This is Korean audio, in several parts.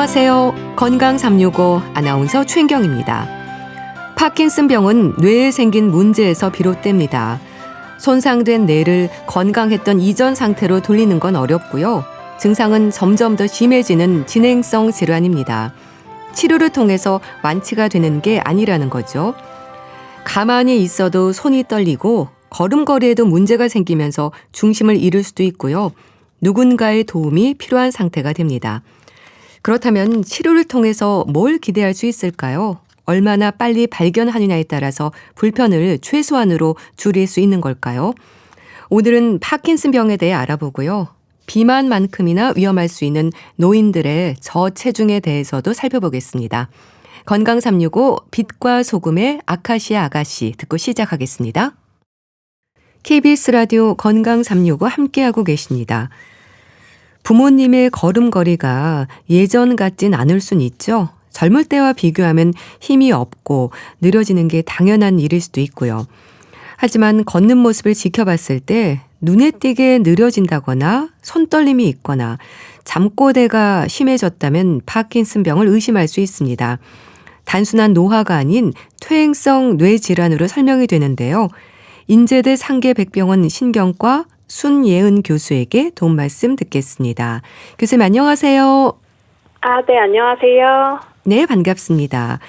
안녕하세요. 건강 365 아나운서 최인경입니다. 파킨슨병은 뇌에 생긴 문제에서 비롯됩니다. 손상된 뇌를 건강했던 이전 상태로 돌리는 건 어렵고요. 증상은 점점 더 심해지는 진행성 질환입니다. 치료를 통해서 완치가 되는 게 아니라는 거죠. 가만히 있어도 손이 떨리고 걸음걸이에도 문제가 생기면서 중심을 잃을 수도 있고요. 누군가의 도움이 필요한 상태가 됩니다. 그렇다면 치료를 통해서 뭘 기대할 수 있을까요? 얼마나 빨리 발견하느냐에 따라서 불편을 최소한으로 줄일 수 있는 걸까요? 오늘은 파킨슨병에 대해 알아보고요. 비만만큼이나 위험할 수 있는 노인들의 저체중에 대해서도 살펴보겠습니다. 건강 365 빛과 소금의 아카시아 아가씨 듣고 시작하겠습니다. KBS 라디오 건강 365 함께하고 계십니다. 부모님의 걸음걸이가 예전 같진 않을 순 있죠. 젊을 때와 비교하면 힘이 없고 느려지는 게 당연한 일일 수도 있고요. 하지만 걷는 모습을 지켜봤을 때 눈에 띄게 느려진다거나 손떨림이 있거나 잠꼬대가 심해졌다면 파킨슨병을 의심할 수 있습니다. 단순한 노화가 아닌 퇴행성 뇌질환으로 설명이 되는데요. 인제대 상계백병원 신경과 순예은 교수에게 도움 말씀 듣겠습니다. 교수님 안녕하세요. 네, 안녕하세요. 네, 반갑습니다.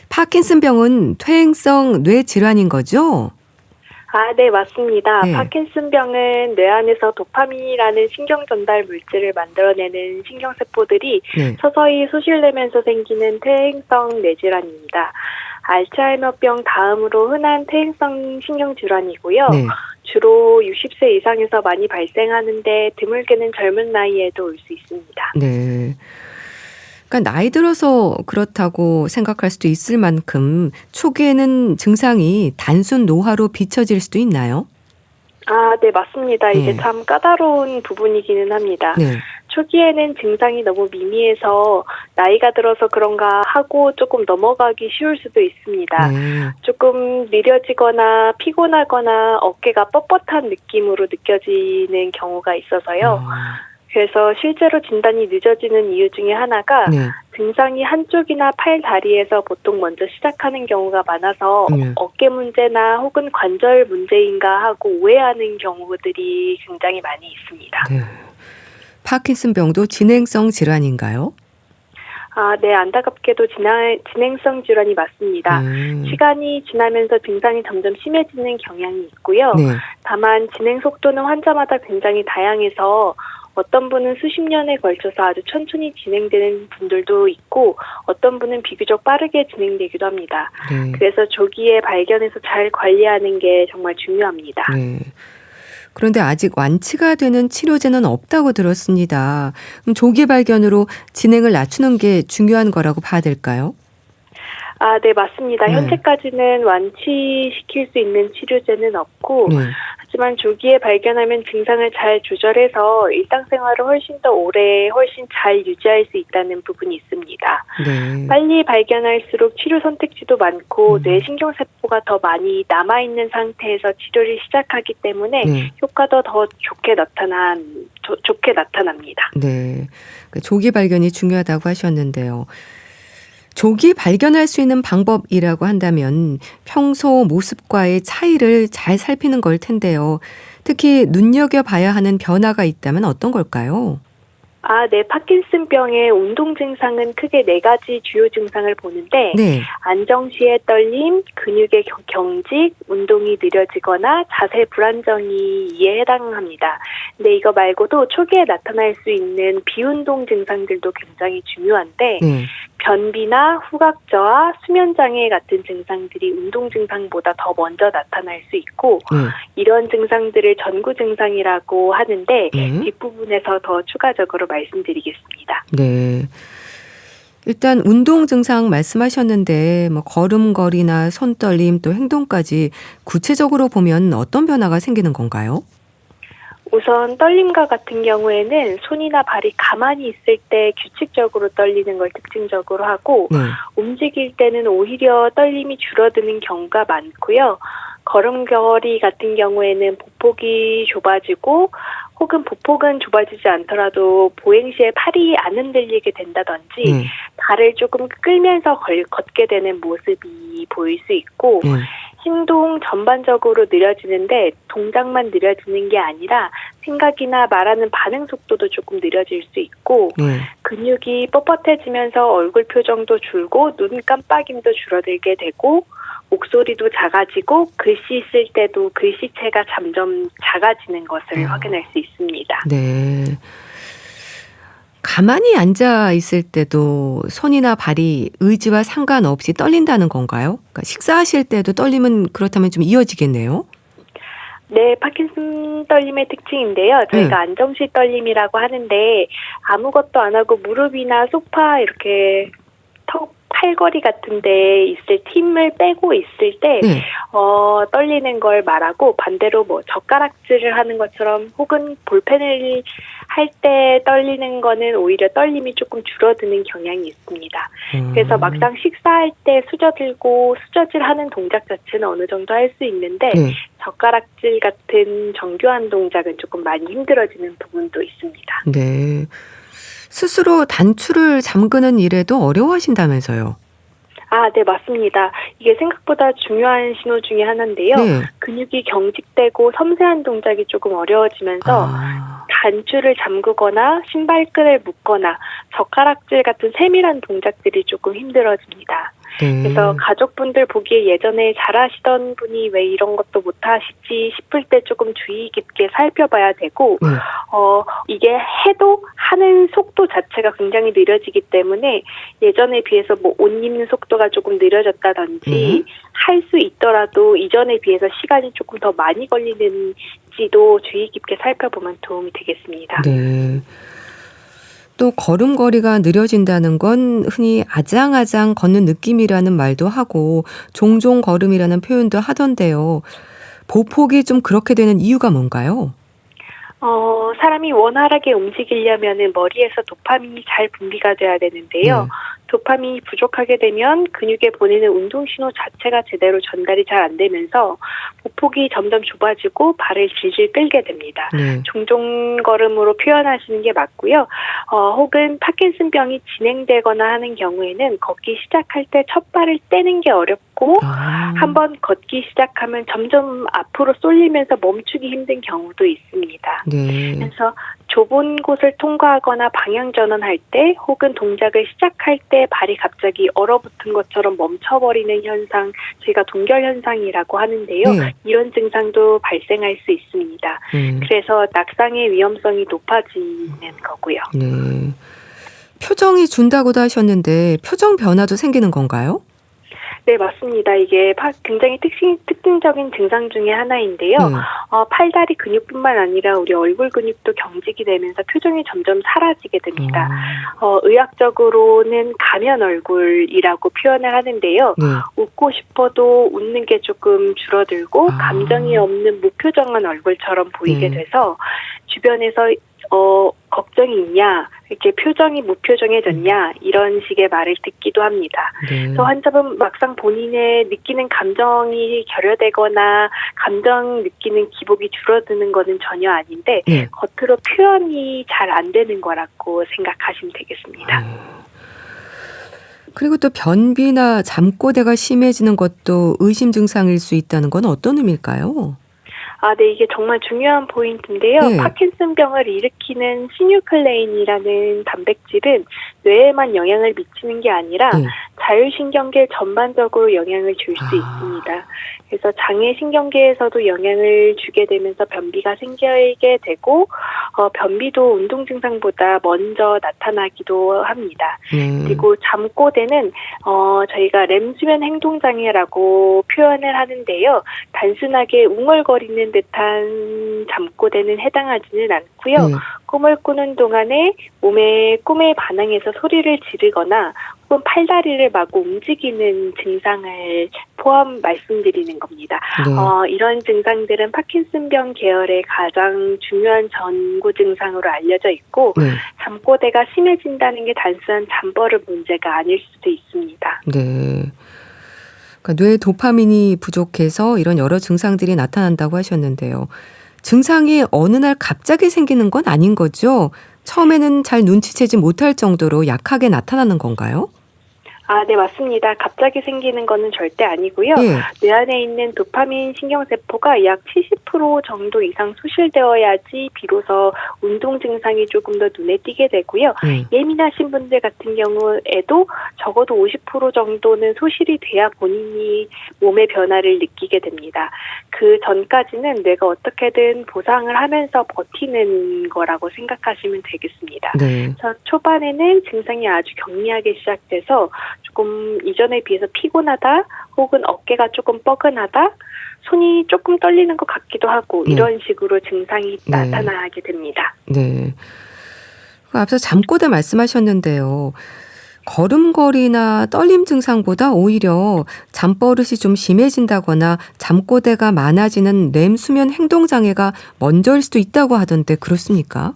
파킨슨병은 퇴행성 뇌질환인 거죠? 네, 맞습니다. 네. 파킨슨병은 뇌 안에서 도파민이라는 신경 전달 물질을 만들어내는 신경세포들이 서서히 소실되면서 생기는 퇴행성 뇌질환입니다. 알츠하이머병 다음으로 흔한 퇴행성 신경질환이고요. 네. 주로 60세 이상에서 많이 발생하는데 드물게는 젊은 나이에도 올 수 있습니다. 네. 그러니까 나이 들어서 그렇다고 생각할 수도 있을 만큼 초기에는 증상이 단순 노화로 비춰질 수도 있나요? 네, 맞습니다. 이게 네. 참 까다로운 부분이기는 합니다. 네. 초기에는 증상이 너무 미미해서 나이가 들어서 그런가 하고 조금 넘어가기 쉬울 수도 있습니다. 네. 조금 느려지거나 피곤하거나 어깨가 뻣뻣한 느낌으로 느껴지는 경우가 있어서요. 그래서 실제로 진단이 늦어지는 이유 중에 하나가 네. 증상이 한쪽이나 팔, 다리에서 보통 먼저 시작하는 경우가 많아서 어깨 문제나 혹은 관절 문제인가 하고 오해하는 경우들이 굉장히 많이 있습니다. 네. 파킨슨병도 진행성 질환인가요? 네, 안타깝게도 진행성 질환이 맞습니다. 시간이 지나면서 증상이 점점 심해지는 경향이 있고요. 네. 다만 진행 속도는 환자마다 굉장히 다양해서 어떤 분은 수십 년에 걸쳐서 아주 천천히 진행되는 분들도 있고 어떤 분은 비교적 빠르게 진행되기도 합니다. 네. 그래서 조기에 발견해서 잘 관리하는 게 정말 중요합니다. 네. 그런데 아직 완치가 되는 치료제는 없다고 들었습니다. 그럼 조기 발견으로 진행을 낮추는 게 중요한 거라고 봐야 될까요? 네, 맞습니다. 네. 현재까지는 완치시킬 수 있는 치료제는 없고 네. 하지만 조기에 발견하면 증상을 잘 조절해서 일상생활을 훨씬 더 오래 훨씬 잘 유지할 수 있다는 부분이 있습니다. 네. 빨리 발견할수록 치료 선택지도 많고 뇌신경세포가 더 많이 남아있는 상태에서 치료를 시작하기 때문에 효과도 더 좋게 나타납니다. 네. 조기 발견이 중요하다고 하셨는데요. 조기 발견할 수 있는 방법이라고 한다면 평소 모습과의 차이를 잘 살피는 걸 텐데요. 특히 눈여겨봐야 하는 변화가 있다면 어떤 걸까요? 네. 파킨슨병의 운동 증상은 크게 4가지 주요 증상을 보는데 네. 안정시의 떨림, 근육의 경직, 운동이 느려지거나 자세 불안정이 이에 해당합니다. 근데 이거 말고도 초기에 나타날 수 있는 비운동 증상들도 굉장히 중요한데 변비나 후각저하, 수면장애 같은 증상들이 운동 증상보다 더 먼저 나타날 수 있고 이런 증상들을 전구 증상이라고 하는데 뒷부분에서 더 추가적으로 말씀드리겠습니다. 네. 일단 운동 증상 말씀하셨는데 걸음걸이나 손떨림 또 행동까지 구체적으로 보면 어떤 변화가 생기는 건가요? 우선 떨림과 같은 경우에는 손이나 발이 가만히 있을 때 규칙적으로 떨리는 걸 특징적으로 하고 움직일 때는 오히려 떨림이 줄어드는 경우가 많고요. 걸음걸이 같은 경우에는 보폭이 좁아지고 혹은 보폭은 좁아지지 않더라도 보행 시에 팔이 안 흔들리게 된다든지 네. 발을 조금 끌면서 걷게 되는 모습이 보일 수 있고 네. 행동 전반적으로 느려지는데 동작만 느려지는 게 아니라 생각이나 말하는 반응 속도도 조금 느려질 수 있고 네. 근육이 뻣뻣해지면서 얼굴 표정도 줄고 눈 깜빡임도 줄어들게 되고 목소리도 작아지고 글씨 쓸 때도 글씨체가 점점 작아지는 것을 확인할 수 있습니다. 네. 가만히 앉아 있을 때도 손이나 발이 의지와 상관없이 떨린다는 건가요? 그러니까 식사하실 때도 떨림은 그렇다면 좀 이어지겠네요. 네, 파킨슨 떨림의 특징인데요. 저희가 안정시 떨림이라고 하는데 아무것도 안 하고 무릎이나 소파 이렇게 팔걸이 같은 데 있을 힘을 빼고 있을 때 네. 떨리는 걸 말하고 반대로 뭐 젓가락질을 하는 것처럼 혹은 볼펜을 할 때 떨리는 거는 오히려 떨림이 조금 줄어드는 경향이 있습니다. 그래서 막상 식사할 때 수저질하는 동작 자체는 어느 정도 할 수 있는데 네. 젓가락질 같은 정교한 동작은 조금 많이 힘들어지는 부분도 있습니다. 네. 스스로 단추를 잠그는 일에도 어려워하신다면서요. 아, 네, 맞습니다. 이게 생각보다 중요한 신호 중에 하나인데요. 네. 근육이 경직되고 섬세한 동작이 조금 어려워지면서 단추를 잠그거나 신발끈을 묶거나 젓가락질 같은 세밀한 동작들이 조금 힘들어집니다. 네. 그래서 가족분들 보기에 예전에 잘하시던 분이 왜 이런 것도 못하시지 싶을 때 조금 주의 깊게 살펴봐야 되고 네. 이게 해도 하는 속도 자체가 굉장히 느려지기 때문에 예전에 비해서 뭐 옷 입는 속도가 조금 느려졌다든지 할 수 있더라도 이전에 비해서 시간이 조금 더 많이 걸리는지도 주의 깊게 살펴보면 도움이 되겠습니다. 네. 또 걸음걸이가 느려진다는 건 흔히 아장아장 걷는 느낌이라는 말도 하고 종종 걸음이라는 표현도 하던데요. 보폭이 좀 그렇게 되는 이유가 뭔가요? 사람이 원활하게 움직이려면은 머리에서 도파민이 잘 분비가 돼야 되는데요. 도파민이 부족하게 되면 근육에 보내는 운동 신호 자체가 제대로 전달이 잘 안 되면서 보폭이 점점 좁아지고 발을 질질 끌게 됩니다. 네. 종종 걸음으로 표현하시는 게 맞고요. 혹은 파킨슨병이 진행되거나 하는 경우에는 걷기 시작할 때 첫 발을 떼는 게 어렵고 한번 걷기 시작하면 점점 앞으로 쏠리면서 멈추기 힘든 경우도 있습니다. 네. 그래서 좁은 곳을 통과하거나 방향 전환할 때 혹은 동작을 시작할 때 발이 갑자기 얼어붙은 것처럼 멈춰버리는 현상, 저희가 동결 현상이라고 하는데요. 네. 이런 증상도 발생할 수 있습니다. 그래서 낙상의 위험성이 높아지는 거고요. 네. 표정이 준다고도 하셨는데 표정 변화도 생기는 건가요? 네, 맞습니다. 이게 굉장히 특징적인 증상 중에 하나인데요. 팔다리 근육뿐만 아니라 우리 얼굴 근육도 경직이 되면서 표정이 점점 사라지게 됩니다. 의학적으로는 가면 얼굴이라고 표현을 하는데요. 웃고 싶어도 웃는 게 조금 줄어들고 감정이 없는 무표정한 얼굴처럼 보이게 돼서 주변에서 걱정이 있냐, 이렇게 표정이 무표정해졌냐, 이런 식의 말을 듣기도 합니다. 그래서 환자분 막상 본인의 느끼는 감정이 결여되거나 감정 느끼는 기복이 줄어드는 거는 전혀 아닌데 겉으로 표현이 잘 안 되는 거라고 생각하시면 되겠습니다. 그리고 또 변비나 잠꼬대가 심해지는 것도 의심 증상일 수 있다는 건 어떤 의미일까요? 아, 네, 이게 정말 중요한 포인트인데요. 파킨슨병을 일으키는 시뉴클레인이라는 단백질은 뇌에만 영향을 미치는 게 아니라 자율신경계 전반적으로 영향을 줄 수 있습니다. 그래서 장애신경계에서도 영향을 주게 되면서 변비가 생기게 되고 변비도 운동 증상보다 먼저 나타나기도 합니다. 그리고 잠꼬대는 저희가 렘수면 행동장애라고 표현을 하는데요. 단순하게 웅얼거리는 듯한 잠꼬대는 해당하지는 않고요. 꿈을 꾸는 동안에 꿈에 반항해서 소리를 지르거나 혹은 팔다리를 마구 움직이는 증상을 포함 말씀드리는 겁니다. 이런 증상들은 파킨슨병 계열의 가장 중요한 전구 증상으로 알려져 있고 잠꼬대가 심해진다는 게 단순한 잠버릇 문제가 아닐 수도 있습니다. 네. 그러니까 뇌에 도파민이 부족해서 이런 여러 증상들이 나타난다고 하셨는데요. 증상이 어느 날 갑자기 생기는 건 아닌 거죠? 처음에는 잘 눈치채지 못할 정도로 약하게 나타나는 건가요? 네, 맞습니다. 갑자기 생기는 거는 절대 아니고요. 예. 뇌 안에 있는 도파민 신경세포가 약 70% 정도 이상 소실되어야지 비로소 운동 증상이 조금 더 눈에 띄게 되고요. 예민하신 분들 같은 경우에도 적어도 50% 정도는 소실이 돼야 본인이 몸의 변화를 느끼게 됩니다. 그 전까지는 뇌가 어떻게든 보상을 하면서 버티는 거라고 생각하시면 되겠습니다. 네. 그래서 초반에는 증상이 아주 경미하게 시작돼서 조금 이전에 비해서 피곤하다 혹은 어깨가 조금 뻐근하다 손이 조금 떨리는 것 같기도 하고 이런 식으로 증상이 나타나게 됩니다. 네. 앞서 잠꼬대 말씀하셨는데요. 걸음걸이나 떨림 증상보다 오히려 잠버릇이 좀 심해진다거나 잠꼬대가 많아지는 렘 수면 행동장애가 먼저일 수도 있다고 하던데 그렇습니까?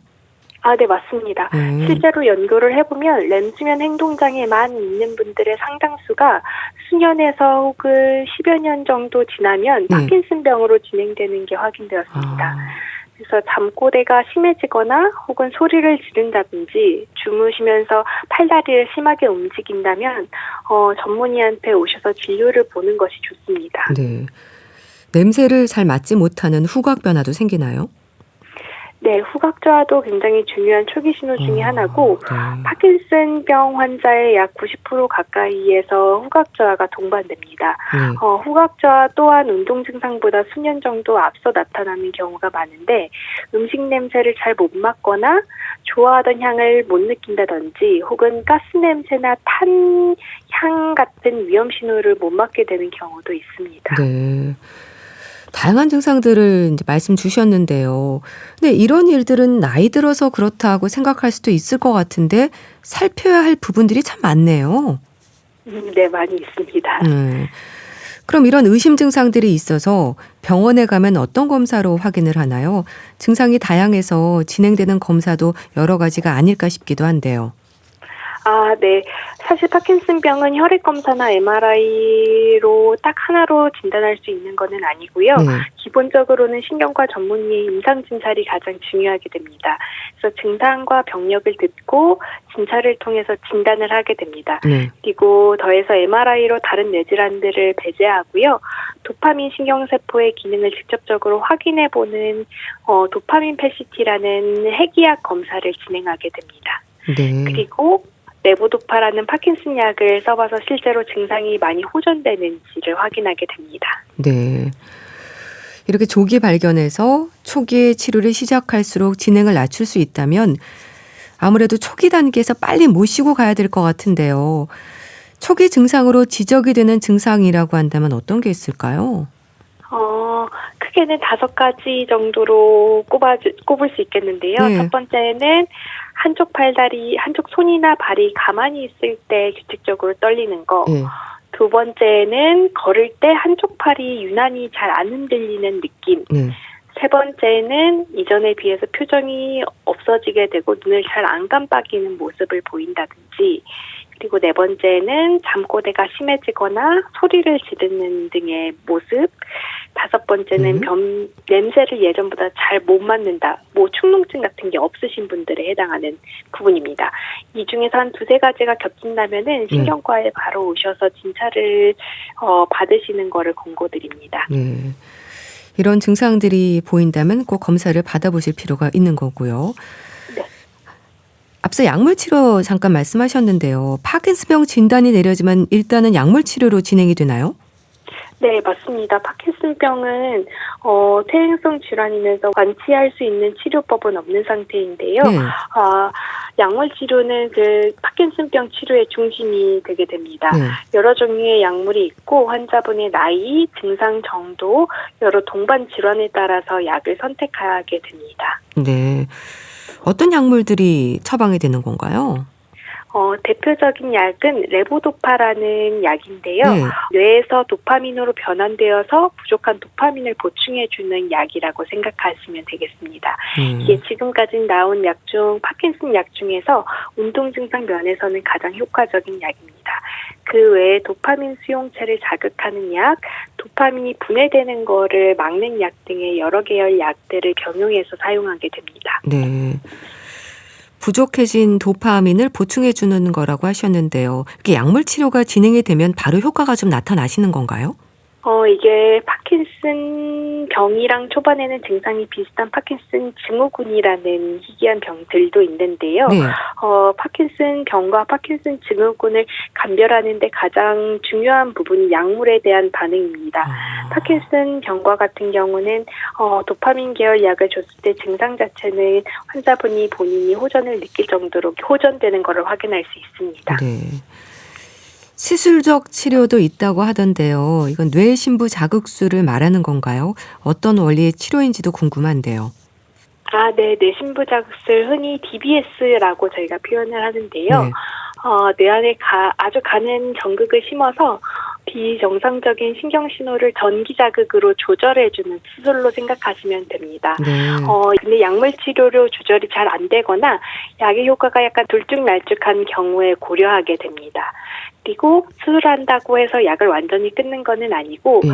네, 맞습니다. 실제로 연구를 해보면 렘수면 행동장애만 있는 분들의 상당수가 수년에서 혹은 10여 년 정도 지나면 파킨슨병으로 진행되는 게 확인되었습니다. 그래서 잠꼬대가 심해지거나 혹은 소리를 지른다든지 주무시면서 팔다리를 심하게 움직인다면 전문의한테 오셔서 진료를 보는 것이 좋습니다. 네. 냄새를 잘 맡지 못하는 후각 변화도 생기나요? 네, 후각저하도 굉장히 중요한 초기 신호 중에 하나고 파킨슨병 환자의 약 90% 가까이에서 후각저하가 동반됩니다. 후각저하 또한 운동 증상보다 수년 정도 앞서 나타나는 경우가 많은데 음식 냄새를 잘 못 맡거나 좋아하던 향을 못 느낀다든지 혹은 가스 냄새나 탄 향 같은 위험 신호를 못 맡게 되는 경우도 있습니다. 네. 다양한 증상들을 이제 말씀 주셨는데요. 근데 이런 일들은 나이 들어서 그렇다고 생각할 수도 있을 것 같은데 살펴야 할 부분들이 참 많네요. 네, 많이 있습니다. 그럼 이런 의심 증상들이 있어서 병원에 가면 어떤 검사로 확인을 하나요? 증상이 다양해서 진행되는 검사도 여러 가지가 아닐까 싶기도 한데요. 네. 사실 파킨슨병은 혈액검사나 MRI로 딱 하나로 진단할 수 있는 것은 아니고요. 기본적으로는 신경과 전문의의 임상진찰이 가장 중요하게 됩니다. 그래서 증상과 병력을 듣고 진찰을 통해서 진단을 하게 됩니다. 그리고 더해서 MRI로 다른 뇌질환들을 배제하고요. 도파민 신경세포의 기능을 직접적으로 확인해보는 도파민 PET라는 핵의학 검사를 진행하게 됩니다. 그리고 레보도파라는 파킨슨 약을 써봐서 실제로 증상이 많이 호전되는지를 확인하게 됩니다. 네. 이렇게 조기 발견해서 초기에 치료를 시작할수록 진행을 낮출 수 있다면 아무래도 초기 단계에서 빨리 모시고 가야 될 것 같은데요. 초기 증상으로 지적이 되는 증상이라고 한다면 어떤 게 있을까요? 크게는 5가지 정도로 꼽을 수 있겠는데요. 첫 번째는 한쪽 팔다리, 한쪽 손이나 발이 가만히 있을 때 규칙적으로 떨리는 거. 두 번째는 걸을 때 한쪽 팔이 유난히 잘 안 흔들리는 느낌. 세 번째는 이전에 비해서 표정이 없어지게 되고 눈을 잘 안 깜빡이는 모습을 보인다든지 그리고 네 번째는 잠꼬대가 심해지거나 소리를 지르는 등의 모습. 다섯 번째는 냄새를 예전보다 잘 못 맡는다. 축농증 같은 게 없으신 분들에 해당하는 부분입니다. 이 중에서 한 2-3가지가 겹친다면은 신경과에 바로 오셔서 진찰을 받으시는 거를 권고드립니다. 이런 증상들이 보인다면 꼭 검사를 받아보실 필요가 있는 거고요. 앞서 약물 치료 잠깐 말씀하셨는데요. 파킨슨병 진단이 내려지면 일단은 약물 치료로 진행이 되나요? 네, 맞습니다. 파킨슨병은 퇴행성 질환이면서 완치할 수 있는 치료법은 없는 상태인데요. 약물 치료는 그 파킨슨병 치료의 중심이 되게 됩니다. 여러 종류의 약물이 있고 환자분의 나이, 증상 정도, 여러 동반 질환에 따라서 약을 선택하게 됩니다. 네. 어떤 약물들이 처방이 되는 건가요? 대표적인 약은 레보도파라는 약인데요. 뇌에서 도파민으로 변환되어서 부족한 도파민을 보충해주는 약이라고 생각하시면 되겠습니다. 이게 지금까지 나온 약 중 파킨슨 약 중에서 운동 증상 면에서는 가장 효과적인 약입니다. 그 외에 도파민 수용체를 자극하는 약, 도파민이 분해되는 거를 막는 약 등의 여러 계열 약들을 병용해서 사용하게 됩니다. 네. 부족해진 도파민을 보충해 주는 거라고 하셨는데요. 이게 약물 치료가 진행이 되면 바로 효과가 좀 나타나시는 건가요? 이게 파킨슨 병이랑 초반에는 증상이 비슷한 파킨슨 증후군이라는 희귀한 병들도 있는데요. 네. 파킨슨 병과 파킨슨 증후군을 감별하는데 가장 중요한 부분이 약물에 대한 반응입니다. 파킨슨 병과 같은 경우는 도파민 계열 약을 줬을 때 증상 자체는 환자분이 본인이 호전을 느낄 정도로 호전되는 것을 확인할 수 있습니다. 네. 시술적 치료도 있다고 하던데요. 이건 뇌신부 자극술을 말하는 건가요? 어떤 원리의 치료인지도 궁금한데요. 네, 뇌신부 자극술 흔히 DBS라고 저희가 표현을 하는데요. 네. 뇌 안에 아주 가는 전극을 심어서 비정상적인 신경 신호를 전기 자극으로 조절해주는 수술로 생각하시면 됩니다. 네. 근데 약물 치료로 조절이 잘 안 되거나 약의 효과가 약간 들쭉날쭉한 경우에 고려하게 됩니다. 그리고 수술한다고 해서 약을 완전히 끊는 거는 아니고 네.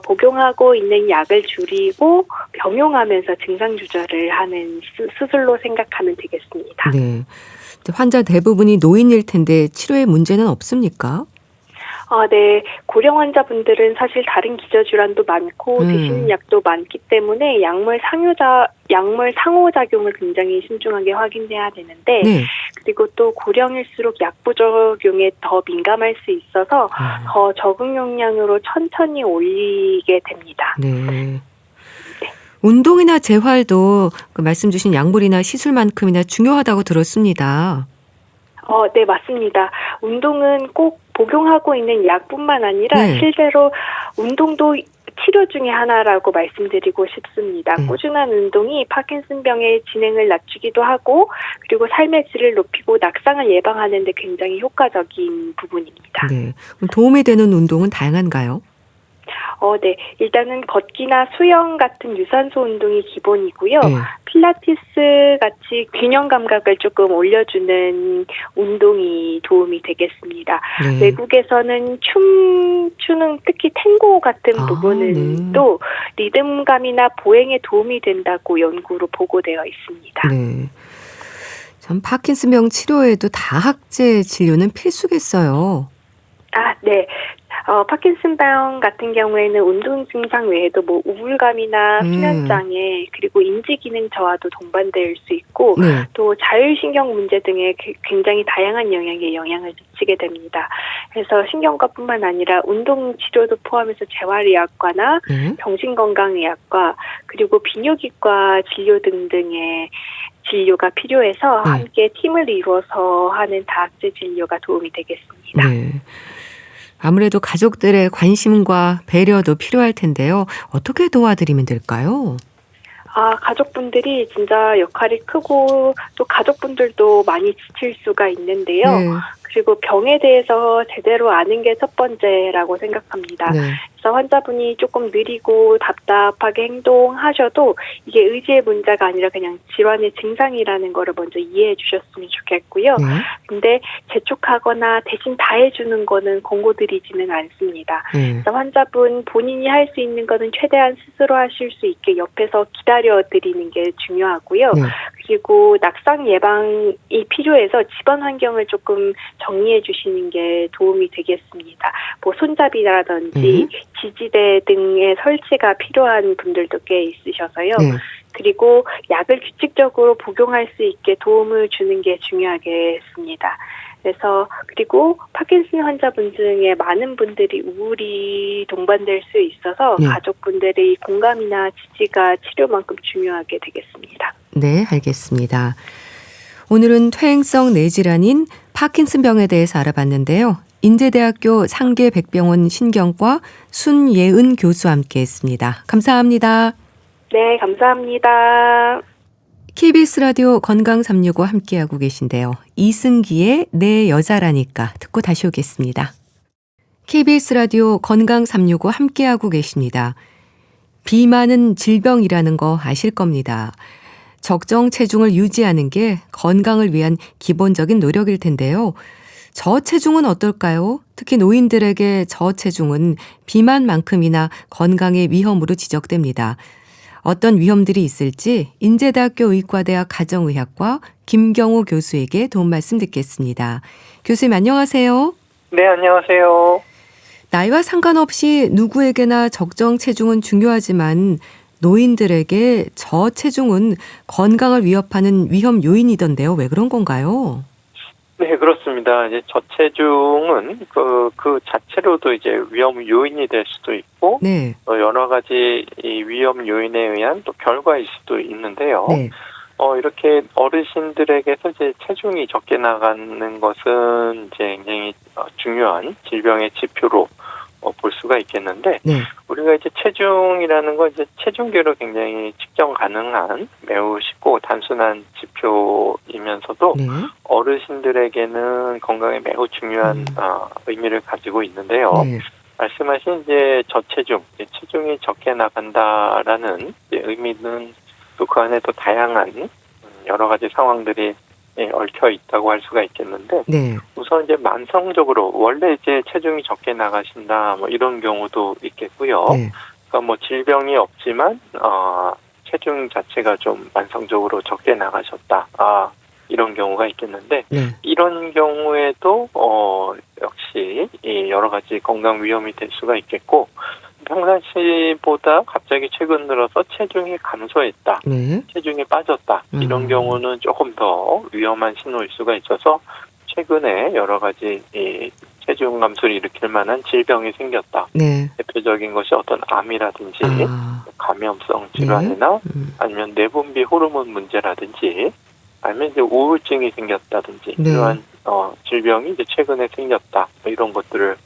복용하고 있는 약을 줄이고 병용하면서 증상 조절을 하는 수술로 생각하면 되겠습니다. 네. 환자 대부분이 노인일 텐데 치료에 문제는 없습니까? 네. 고령 환자분들은 사실 다른 기저질환도 많고 드시는 약도 많기 때문에 약물 상호작용을 굉장히 신중하게 확인해야 되는데 네. 그리고 또 고령일수록 약 부작용에 더 민감할 수 있어서 더 적응 용량으로 천천히 올리게 됩니다. 네. 운동이나 재활도 그 말씀 주신 약물이나 시술만큼이나 중요하다고 들었습니다. 네, 맞습니다. 운동은 꼭 복용하고 있는 약뿐만 아니라 네. 실제로 운동도 치료 중에 하나라고 말씀드리고 싶습니다. 꾸준한 운동이 파킨슨병의 진행을 낮추기도 하고 그리고 삶의 질을 높이고 낙상을 예방하는 데 굉장히 효과적인 부분입니다. 네. 도움이 되는 운동은 다양한가요? 네. 일단은 걷기나 수영 같은 유산소 운동이 기본이고요. 네. 필라테스 같이 균형 감각을 조금 올려주는 운동이 도움이 되겠습니다. 네. 외국에서는 추는 특히 탱고 같은 부분은 네. 또 리듬감이나 보행에 도움이 된다고 연구로 보고되어 있습니다. 네. 참 파킨슨병 치료에도 다학제 진료는 필수겠어요. 네. 파킨슨병 같은 경우에는 운동 증상 외에도 우울감이나 수면장애 그리고 인지기능 저하도 동반될 수 있고 네. 또 자율신경 문제 등에 굉장히 다양한 영향을 미치게 됩니다. 그래서 신경과뿐만 아니라 운동 치료도 포함해서 재활의학과나 네. 정신건강의학과 그리고 비뇨기과 진료 등등의 진료가 필요해서 함께 팀을 이루어서 하는 다학제 진료가 도움이 되겠습니다. 네. 아무래도 가족들의 관심과 배려도 필요할 텐데요. 어떻게 도와드리면 될까요? 가족분들이 진짜 역할이 크고 또 가족분들도 많이 지칠 수가 있는데요. 네. 그리고 병에 대해서 제대로 아는 게 첫 번째라고 생각합니다. 네. 그래서 환자분이 조금 느리고 답답하게 행동하셔도 이게 의지의 문제가 아니라 그냥 질환의 증상이라는 거를 먼저 이해해 주셨으면 좋겠고요. 네. 근데 재촉하거나 대신 다 해주는 거는 권고드리지는 않습니다. 네. 그래서 환자분 본인이 할 수 있는 거는 최대한 스스로 하실 수 있게 옆에서 기다려드리는 게 중요하고요. 네. 그리고 낙상 예방이 필요해서 집안 환경을 조금 정리해 주시는 게 도움이 되겠습니다. 손잡이라든지 지지대 등의 설치가 필요한 분들도 꽤 있으셔서요. 네. 그리고 약을 규칙적으로 복용할 수 있게 도움을 주는 게 중요하겠습니다. 그래서 그리고 파킨슨 환자분 중에 많은 분들이 우울이 동반될 수 있어서 가족분들의 공감이나 지지가 치료만큼 중요하게 되겠습니다. 네, 알겠습니다. 오늘은 퇴행성 뇌질환인 파킨슨병에 대해서 알아봤는데요. 인제대학교 상계백병원 신경과 순예은 교수와 함께했습니다. 감사합니다. 네, 감사합니다. KBS 라디오 건강365 함께하고 계신데요. 이승기의 내 여자라니까 듣고 다시 오겠습니다. KBS 라디오 건강365 함께하고 계십니다. 비만은 질병이라는 거 아실 겁니다. 적정 체중을 유지하는 게 건강을 위한 기본적인 노력일 텐데요. 저체중은 어떨까요? 특히 노인들에게 저체중은 비만만큼이나 건강의 위험으로 지적됩니다. 어떤 위험들이 있을지 인제대학교 의과대학 가정의학과 김경우 교수에게 도움 말씀 듣겠습니다. 교수님 안녕하세요. 네, 안녕하세요. 나이와 상관없이 누구에게나 적정 체중은 중요하지만 노인들에게 저체중은 건강을 위협하는 위험 요인이던데요. 왜 그런 건가요? 네, 그렇습니다. 이제 저체중은 그 자체로도 이제 위험 요인이 될 수도 있고, 네. 여러 가지 이 위험 요인에 의한 또 결과일 수도 있는데요. 네. 이렇게 어르신들에게서 이제 체중이 적게 나가는 것은 이제 굉장히 중요한 질병의 지표로 볼 수가 있겠는데, 네. 우리가 이제 체중이라는 건 이제 체중계로 굉장히 측정 가능한 매우 쉽고 단순한 지표이면서도 네. 어르신들에게는 건강에 매우 중요한 의미를 가지고 있는데요. 네. 말씀하신 이제 저체중, 이제 체중이 적게 나간다라는 이제 의미는 또 그 안에 또 다양한 여러 가지 상황들이 얽혀 있다고 할 수가 있겠는데, 네. 우선 이제 만성적으로 원래 이제 체중이 적게 나가신다 뭐 이런 경우도 있겠고요. 네. 그러니까 뭐 질병이 없지만 체중 자체가 좀 만성적으로 적게 나가셨다. 이런 경우가 있겠는데, 네. 이런 경우에도 역시 이 여러 가지 건강 위험이 될 수가 있겠고, 평상시보다 갑자기 최근 들어서 체중이 감소했다. 네. 체중이 빠졌다. 이런 경우는 조금 더 위험한 신호일 수가 있어서 최근에 여러 가지 이 체중 감소를 일으킬 만한 질병이 생겼다. 네. 대표적인 것이 어떤 암이라든지 감염성 질환이나 아니면 내분비 호르몬 문제라든지 아니면 이제 우울증이 생겼다든지 네. 이러한 질병이 이제 최근에 생겼다. 이런 것들을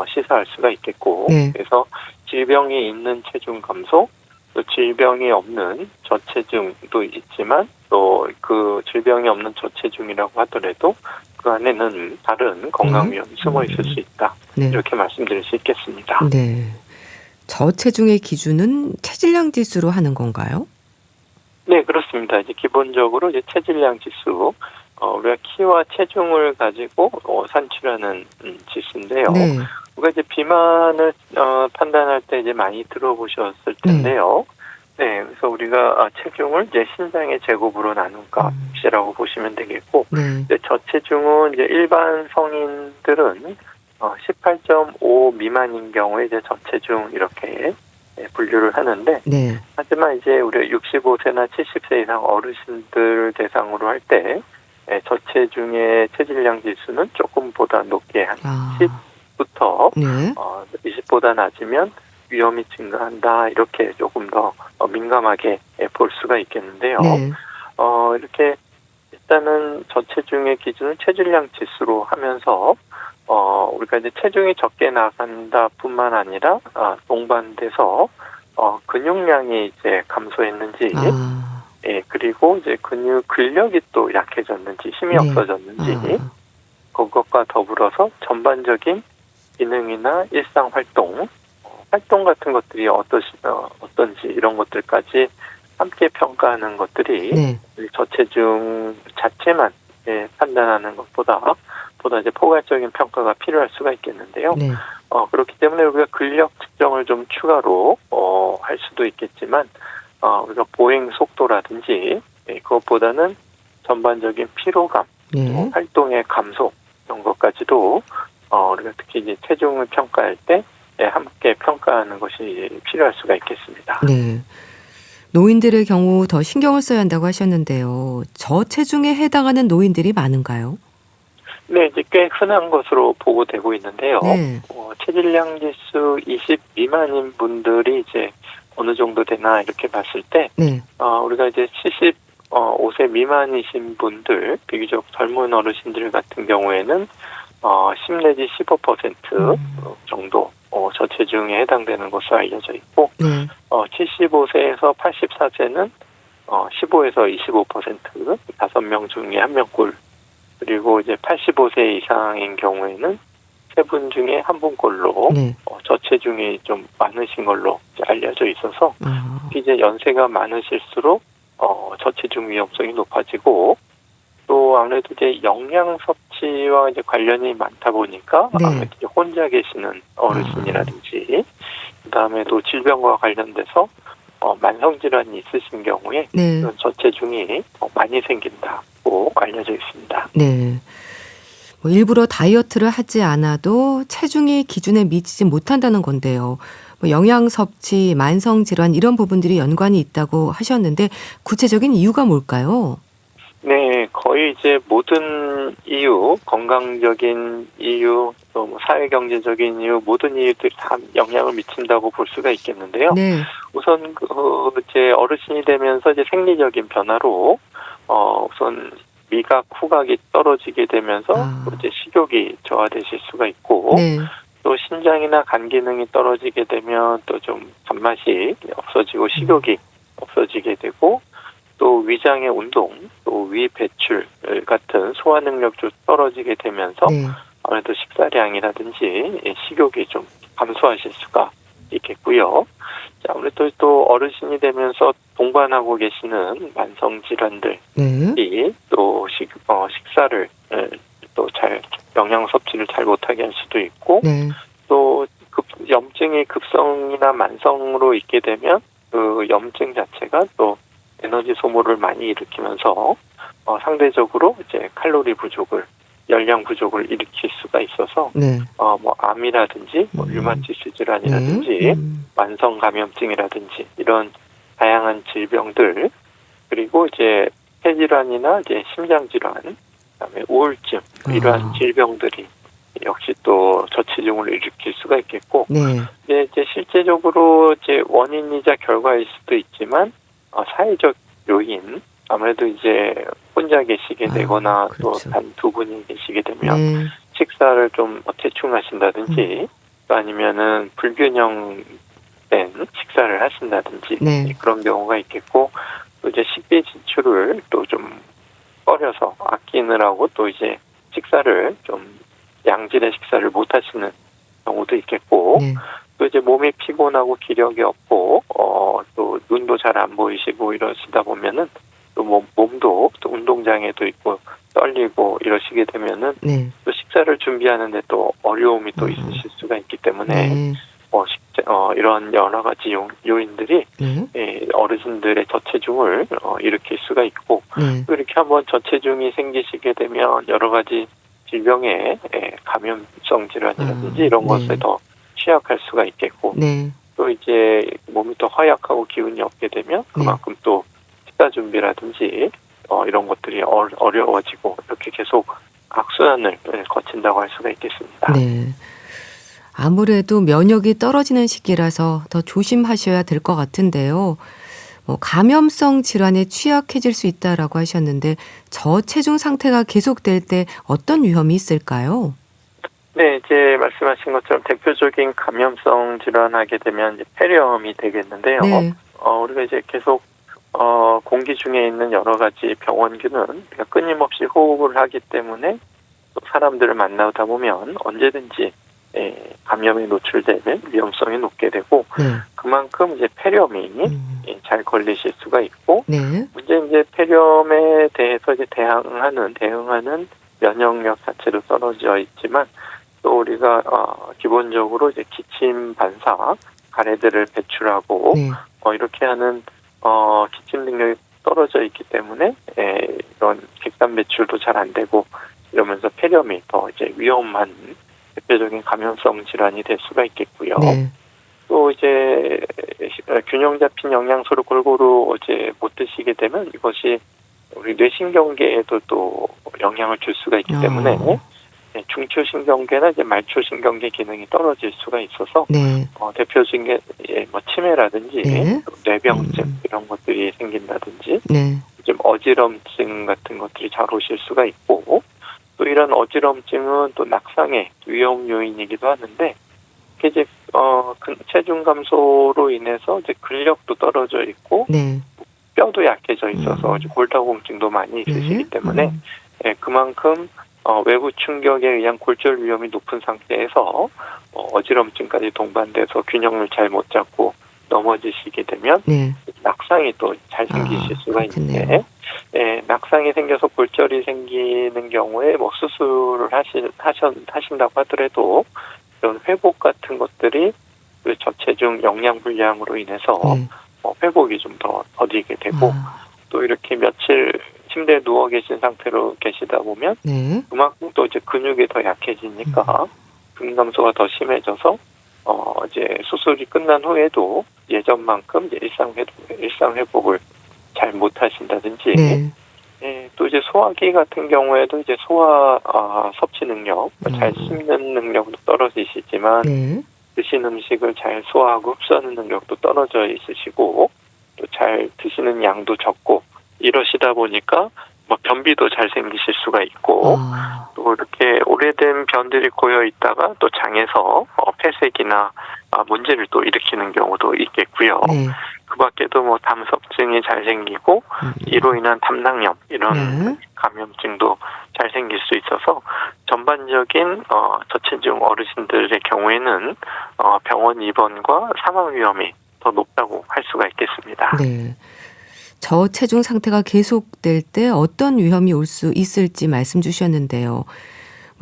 시사할 수가 있겠고, 네. 그래서 질병이 있는 체중 감소, 또 질병이 없는 저체중도 있지만 또 그 질병이 없는 저체중이라고 하더라도 그 안에는 다른 건강 위험이 숨어 있을 수 있다. 네. 이렇게 말씀드릴 수 있겠습니다. 네. 저체중의 기준은 체질량 지수로 하는 건가요? 네, 그렇습니다. 이제 기본적으로 이제 체질량 지수, 우리가 키와 체중을 가지고 산출하는 지수인데요. 네. 우리가 이제 비만을 판단할 때 이제 많이 들어보셨을 텐데요. 네, 그래서 우리가 체중을 이제 신장의 제곱으로 나눈 값이라고 보시면 되겠고, 네. 이제 저체중은 이제 일반 성인들은 18.5 미만인 경우에 이제 저체중 이렇게 분류를 하는데, 네. 하지만 이제 우리가 65세나 70세 이상 어르신들 대상으로 할 때 저체중의 체질량 지수는 조금보다 높게 한 10부터 네. 20보다 낮으면 위험이 증가한다. 이렇게 조금 더 민감하게 볼 수가 있겠는데요. 네. 이렇게 일단은 저체중의 기준을 체질량 지수로 하면서 우리가 이제 체중이 적게 나간다뿐만 아니라 동반돼서 근육량이 이제 감소했는지, 그리고 이제 근력이 또 약해졌는지, 힘이 없어졌는지, 그것과 더불어서 전반적인 기능이나 일상 활동 같은 것들이 어떤지 이런 것들까지 함께 평가하는 것들이 저체중 자체만 판단하는 것보다 이제 포괄적인 평가가 필요할 수가 있겠는데요. 네. 그렇기 때문에 우리가 근력 측정을 좀 추가로 할 수도 있겠지만 우리가 보행 속도라든지 그것보다는 전반적인 피로감, 활동의 감소 이런 것까지도 우리가 특히 이제 체중을 평가할 때 함께 평가하는 것이 필요할 수가 있겠습니다. 네. 노인들의 경우 더 신경을 써야 한다고 하셨는데요. 저체중에 해당하는 노인들이 많은가요? 네, 이제 꽤 흔한 것으로 보고되고 있는데요. 네. 체질량 지수 20 미만인 분들이 이제 어느 정도 되나 이렇게 봤을 때, 우리가 이제 75세 미만이신 분들, 비교적 젊은 어르신들 같은 경우에는 10 내지 15% 정도 저체중에 해당되는 것으로 알려져 있고, 75세에서 84세는 15에서 25%, 5명 중에 1명꼴, 그리고 이제 85세 이상인 경우에는 3분 중에 1분꼴로 저체중이 좀 많으신 걸로 이제 알려져 있어서 이제 연세가 많으실수록 저체중 위험성이 높아지고 또 아무래도 이제 영양 섭취와 이제 관련이 많다 보니까 네. 아무래도 이제 혼자 계시는 어르신이라든지 그다음에 또 질병과 관련돼서 만성 질환이 있으신 경우에 네. 저체중이 많이 생긴다고 알려져 있습니다. 네. 뭐 일부러 다이어트를 하지 않아도 체중이 기준에 미치지 못한다는 건데요. 뭐 영양 섭취, 만성 질환 이런 부분들이 연관이 있다고 하셨는데 구체적인 이유가 뭘까요? 네, 거의 이제 모든 이유, 건강적인 이유, 또 뭐 사회경제적인 이유, 모든 이유들이 다 영향을 미친다고 볼 수가 있겠는데요. 네. 우선 이제 어르신이 되면서 이제 생리적인 변화로 우선 미각, 후각이 떨어지게 되면서 또 이제 식욕이 저하되실 수가 있고, 네. 또 신장이나 간 기능이 떨어지게 되면 또 좀 단맛이 없어지고 식욕이 없어지게 되고, 또 위장의 운동, 또 위 배출 같은 소화 능력도 떨어지게 되면서 네. 아무래도 식사량이라든지 식욕이 좀 감소하실 수가 있겠고요. 자, 아무래도 또 어르신이 되면서 동반하고 계시는 만성 질환들이 네. 또 식사를 또 잘 영양 섭취를 잘 못하게 할 수도 있고, 네. 또 염증이 급성이나 만성으로 있게 되면 그 염증 자체가 또 에너지 소모를 많이 일으키면서 상대적으로 이제 칼로리 부족을, 열량 부족을 일으킬 수가 있어서 네. 뭐 암이라든지 뭐 류마티스 질환이라든지 만성 감염증이라든지 이런 다양한 질병들, 그리고 이제 폐질환이나 이제 심장 질환, 그다음에 우울증 이러한 질병들이 역시 또 저체중을 일으킬 수가 있겠고, 네. 이제 실제적으로 이제 원인이자 결과일 수도 있지만 사회적 요인, 아무래도 이제 혼자 계시게 되거나 그렇죠. 또 단 두 분이 계시게 되면 네. 식사를 좀 대충하신다든지 또 아니면은 불균형된 식사를 하신다든지 네. 그런 경우가 있겠고, 또 이제 식비 지출을 또 좀 꺼려서 아끼느라고 또 이제 식사를 좀 양질의 식사를 못 하시는 경우도 있겠고, 네. 또 이제 몸이 피곤하고 기력이 없고 또 눈도 잘 안 보이시고 이러시다 보면은 또 몸도 또 운동장애도 있고 떨리고 이러시게 되면은 네. 또 식사를 준비하는데 또 어려움이 또 있으실 수가 있기 때문에 네. 이런 여러 가지 요인들이 네. 어르신들의 저체중을 일으킬 수가 있고, 네. 또 이렇게 한번 저체중이 생기시게 되면 여러 가지 질병에 감염성 질환이라든지 이런 것에 더 취약할 수가 있겠고, 네. 또 이제 몸이 더 허약하고 기운이 없게 되면 그만큼 또 식사 준비라든지 이런 것들이 어려워지고 이렇게 계속 악순환을 거친다고 할 수가 있겠습니다. 네. 아무래도 면역이 떨어지는 시기라서 더 조심하셔야 될 것 같은데요. 감염성 질환에 취약해질 수 있다라고 하셨는데 저체중 상태가 계속될 때 어떤 위험이 있을까요? 네, 이제 말씀하신 것처럼 대표적인 감염성 질환하게 되면 이제 폐렴이 되겠는데요. 네. 우리가 이제 계속 공기 중에 있는 여러 가지 병원균은 우리가 끊임없이 호흡을 하기 때문에 또 사람들을 만나다 보면 언제든지 감염에 노출되는 위험성이 높게 되고, 그만큼 이제 폐렴이 잘 걸리실 수가 있고, 네. 문제 이제 폐렴에 대해서 이제 대응하는 면역력 자체도 떨어져 있지만, 또 우리가 기본적으로 이제 기침 반사 가래들을 배출하고 이렇게 하는 기침 능력이 떨어져 있기 때문에 이런 객단 배출도 잘 안 되고 이러면서 폐렴이 더 이제 위험한 대표적인 감염성 질환이 될 수가 있겠고요. 네. 또 이제 균형 잡힌 영양소를 골고루 이제 못 드시게 되면 이것이 우리 뇌신경계에도 또 영향을 줄 수가 있기 때문에 중추신경계나 이제 말초신경계 기능이 떨어질 수가 있어서 대표적인 게 뭐 치매라든지 뇌병증 이런 것들이 생긴다든지 좀 어지럼증 같은 것들이 잘 오실 수가 있고, 또 이런 어지럼증은 또 낙상의 위험 요인이기도 하는데, 이제 체중 감소로 인해서 이제 근력도 떨어져 있고 뼈도 약해져 있어서 이제 골다공증도 많이 있으시기 때문에 그만큼 외부 충격에 의한 골절 위험이 높은 상태에서 어지럼증까지 동반돼서 균형을 잘 못 잡고 넘어지시게 되면 낙상이 또 잘 생기실 수가 있는데, 낙상이 생겨서 골절이 생기는 경우에 뭐 수술을 하신다고 하더라도 이런 회복 같은 것들이 그 저체중 영양 불량으로 인해서 회복이 좀 더 더디게 되고 또 이렇게 며칠 침대에 누워 계신 상태로 계시다 보면 그만큼 또 이제 근육이 더 약해지니까 근육 감소가 더 심해져서 이제 수술이 끝난 후에도 예전만큼 이제 일상 회복을 잘 못 하신다든지 또 이제 소화기 같은 경우에도 이제 소화 섭취 능력, 잘 씹는 능력도 떨어지시지만 드신 음식을 잘 소화하고 흡수하는 능력도 떨어져 있으시고 또 잘 드시는 양도 적고 이러시다 보니까 뭐 변비도 잘 생기실 수가 있고 또 이렇게 오래된 변들이 고여 있다가 또 장에서 폐색이나 문제를 또 일으키는 경우도 있겠고요. 그 밖에도 뭐 담석증이 잘 생기고 이로 인한 담낭염 이런 감염증도 잘 생길 수 있어서 전반적인 저체중 어르신들의 경우에는 병원 입원과 사망 위험이 더 높다고 할 수가 있겠습니다. 네. 저체중 상태가 계속될 때 어떤 위험이 올 수 있을지 말씀 주셨는데요.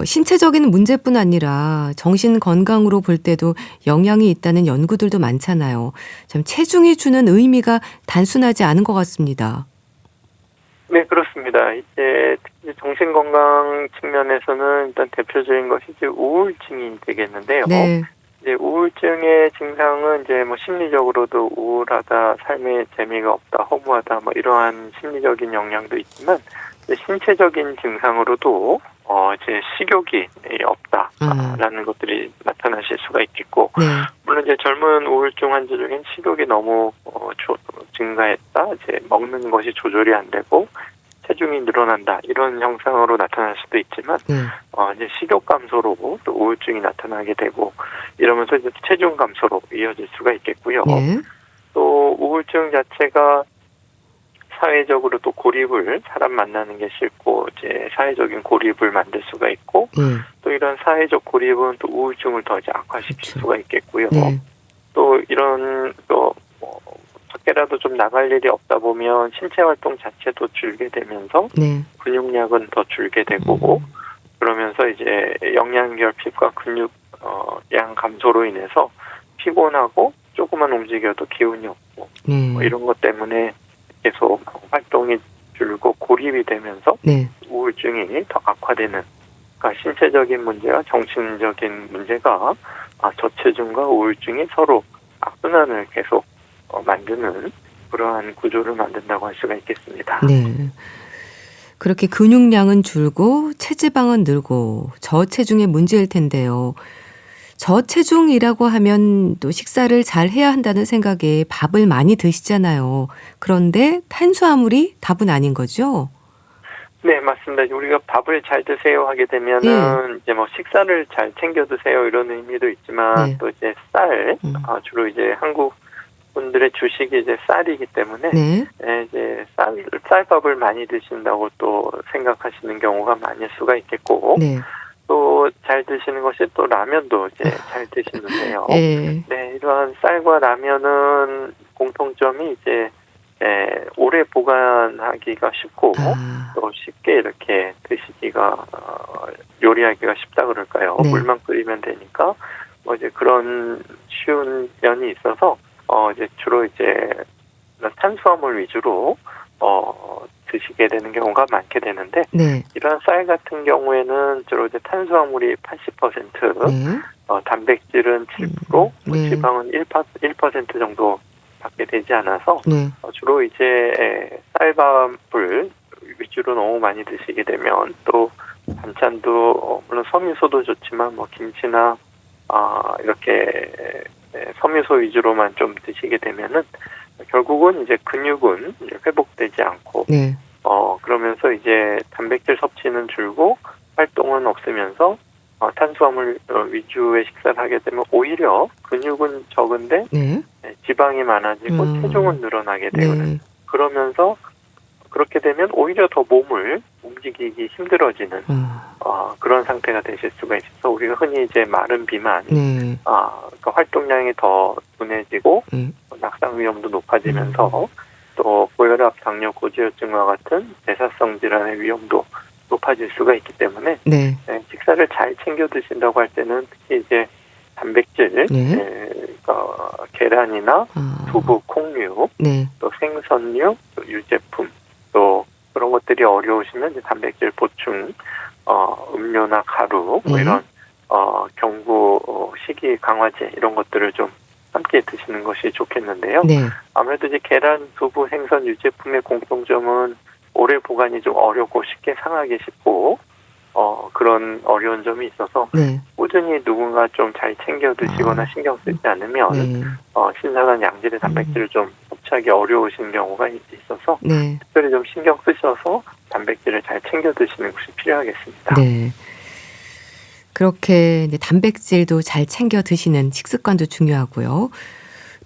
신체적인 문제뿐 아니라 정신 건강으로 볼 때도 영향이 있다는 연구들도 많잖아요. 참 체중이 주는 의미가 단순하지 않은 것 같습니다. 네, 그렇습니다. 이제 정신 건강 측면에서는 일단 대표적인 것이 이제 우울증이 되겠는데요. 이제 우울증의 증상은 이제 뭐 심리적으로도 우울하다, 삶에 재미가 없다, 허무하다, 뭐 이러한 심리적인 영향도 있지만 신체적인 증상으로도 이제 식욕이 없다라는 것들이 나타나실 수가 있겠고, 물론 이제 젊은 우울증 환자 중엔 식욕이 너무 증가했다, 이제 먹는 것이 조절이 안 되고 체중이 늘어난다 이런 형상으로 나타날 수도 있지만, 이제 식욕 감소로 또 우울증이 나타나게 되고 이러면서 이제 체중 감소로 이어질 수가 있겠고요. 또 우울증 자체가 사회적으로 또 고립을 사람 만나는 게 싫고 이제 사회적인 고립을 만들 수가 있고 또 이런 사회적 고립은 또 우울증을 더 이제 악화시킬 수가 있겠고요. 또 이런 또 밖에라도 좀 나갈 일이 없다 보면 신체 활동 자체도 줄게 되면서 근육량은 더 줄게 되고 그러면서 이제 영양 결핍과 근육 양 감소로 인해서 피곤하고 조금만 움직여도 기운이 없고 뭐 이런 것 때문에 계속 활동이 줄고 고립이 되면서 우울증이 더 악화되는, 그러니까 신체적인 문제와 정신적인 문제가 저체중과 우울증이 서로 악순환을 계속 만드는 그러한 구조를 만든다고 할 수가 있겠습니다. 그렇게 근육량은 줄고 체지방은 늘고 저체중의 문제일 텐데요. 저체중이라고 하면 또 식사를 잘 해야 한다는 생각에 밥을 많이 드시잖아요. 그런데 탄수화물이 답은 아닌 거죠? 네, 맞습니다. 우리가 밥을 잘 드세요 하게 되면은 이제 뭐 식사를 잘 챙겨 드세요 이런 의미도 있지만 또 이제 쌀, 주로 이제 한국 분들의 주식이 이제 쌀이기 때문에 이제 쌀밥을 많이 드신다고 또 생각하시는 경우가 많을 수가 있겠고 또 잘 드시는 것이 또 라면도 이제 잘 드시는데요. 이러한 쌀과 라면은 공통점이 이제 오래 보관하기가 쉽고 또 쉽게 이렇게 드시기가 요리하기가 쉽다 그럴까요? 물만 끓이면 되니까 뭐 이제 그런 쉬운 면이 있어서 이제 주로 이제 탄수화물 위주로 드시게 되는 경우가 많게 되는데 이러한 쌀 같은 경우에는 주로 이제 탄수화물이 80%, 단백질은 7%, 지방은 1% 정도 받게 되지 않아서 주로 이제 쌀밥을 위주로 너무 많이 드시게 되면 또 반찬도 물론 섬유소도 좋지만 뭐 김치나 이렇게 섬유소 위주로만 좀 드시게 되면은 결국은 이제 근육은 회복되지 않고 그러면서 이제 단백질 섭취는 줄고 활동은 없으면서 탄수화물 위주의 식사를 하게 되면 오히려 근육은 적은데 지방이 많아지고 체중은 늘어나게 되는 그러면서 그렇게 되면 오히려 더 몸을 움직이기 힘들어지는 그런 상태가 되실 수가 있어서 우리가 흔히 이제 마른 비만, 그러니까 활동량이 더 둔해지고 낙상 위험도 높아지면서 또 고혈압, 당뇨, 고지혈증과 같은 대사성 질환의 위험도 높아질 수가 있기 때문에 네. 식사를 잘 챙겨 드신다고 할 때는 특히 이제 단백질, 네. 계란이나 두부, 콩류, 네. 또 생선류, 또 유제품, 또 그런 것들이 어려우시면 이제 단백질 보충, 음료나 가루, 뭐 이런 경구, 식이 강화제 이런 것들을 좀 함께 드시는 것이 좋겠는데요. 네. 아무래도 이제 계란, 두부, 생선, 유제품의 공통점은 오래 보관이 좀 어렵고 쉽게 상하기 쉽고 그런 어려운 점이 있어서 네. 꾸준히 누군가 좀 잘 챙겨 드시거나 신경 쓰지 않으면 네. 신선한 양질의 단백질을 좀 섭취하기 어려우신 경우가 있어서 네. 특별히 좀 신경 쓰셔서 단백질을 잘 챙겨 드시는 것이 필요하겠습니다. 네. 그렇게 단백질도 잘 챙겨 드시는 식습관도 중요하고요.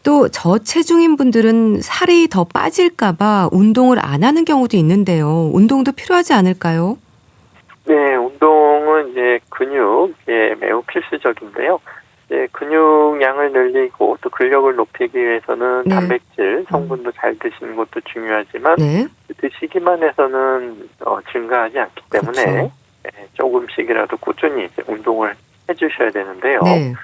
또 저체중인 분들은 살이 더 빠질까 봐 운동을 안 하는 경우도 있는데요. 운동도 필요하지 않을까요? 네, 운동은 이제 근육에 매우 필수적인데요. 이제 근육량을 늘리고 또 근력을 높이기 위해서는 네. 단백질 성분도 잘 드시는 것도 중요하지만 네. 드시기만 해서는 증가하지 않기 때문에 그렇죠. 조금씩이라도 꾸준히 이제 운동을 해주셔야 되는데요. 네.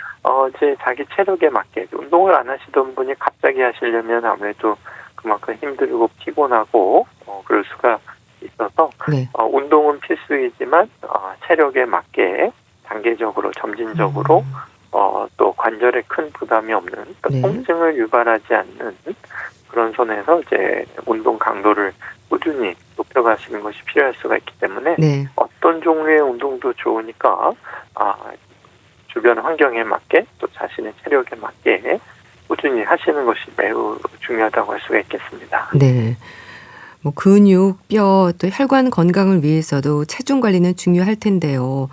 이제 자기 체력에 맞게 운동을 안 하시던 분이 갑자기 하시려면 아무래도 그만큼 힘들고 피곤하고 그럴 수가 있어서 네. 운동은 필수이지만 체력에 맞게 단계적으로 점진적으로 또 관절에 큰 부담이 없는 그러니까 네. 통증을 유발하지 않는 그런 선에서 이제 운동 강도를 꾸준히 높여가시는 것이 필요할 수가 있기 때문에 네. 어떤 종류의 운동도 좋으니까 주변 환경에 맞게 또 자신의 체력에 맞게 꾸준히 하시는 것이 매우 중요하다고 할 수가 있겠습니다. 네. 뭐 근육, 뼈, 또 혈관 건강을 위해서도 체중 관리는 중요할 텐데요.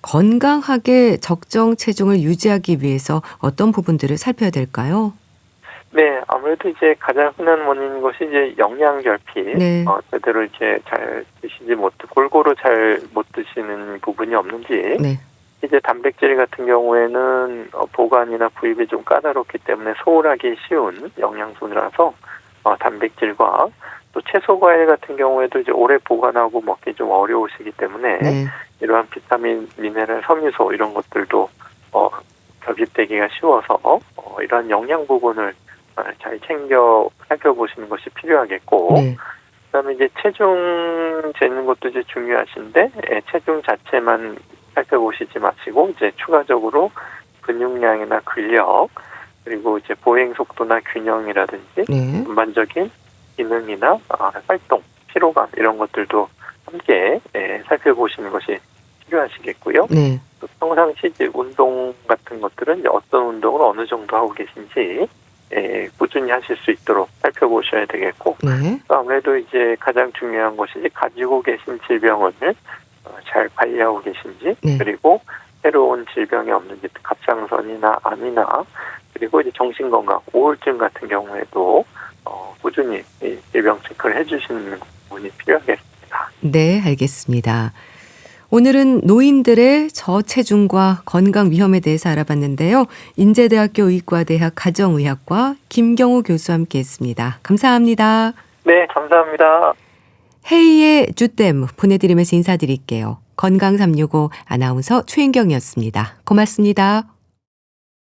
건강하게 적정 체중을 유지하기 위해서 어떤 부분들을 살펴야 될까요? 네, 아무래도 이제 가장 흔한 원인인 것이 이제 영양 결핍, 네. 제대로 이제 잘 드시지 골고루 잘 못 드시는 부분이 없는지, 네. 이제 단백질 같은 경우에는 보관이나 구입이 좀 까다롭기 때문에 소홀하기 쉬운 영양소라서 단백질과 또 채소 과일 같은 경우에도 이제 오래 보관하고 먹기 좀 어려우시기 때문에 네. 이러한 비타민, 미네랄, 섬유소 이런 것들도 결핍되기가 쉬워서 이러한 영양 부분을 잘 챙겨 살펴보시는 것이 필요하겠고, 네. 그다음에 이제 체중 재는 것도 이제 중요하신데 체중 자체만 살펴보시지 마시고 이제 추가적으로 근육량이나 근력 그리고 이제 보행 속도나 균형이라든지 네. 전반적인 기능이나 활동, 피로감 이런 것들도 함께 살펴보시는 것이 필요하시겠고요. 네. 또 평상시 이제 운동 같은 것들은 이제 어떤 운동을 어느 정도 하고 계신지 꾸준히 하실 수 있도록 살펴보셔야 되겠고, 네. 또 아무래도 이제 가장 중요한 것이 이제 가지고 계신 질병을 잘 관리하고 계신지, 네. 그리고 새로운 질병이 없는지, 갑상선이나 암이나 그리고 이제 정신건강, 우울증 같은 경우에도 꾸준히 질병 체크를 해주시는 부분이 필요하겠습니다. 네, 알겠습니다. 오늘은 노인들의 저체중과 건강 위험에 대해서 알아봤는데요. 인제대학교 의과대학 가정의학과 김경우 교수와 함께했습니다. 감사합니다. 네, 감사합니다. 헤이의 주댐 보내드리면서 인사드릴게요. 건강365 아나운서 최인경이었습니다. 고맙습니다.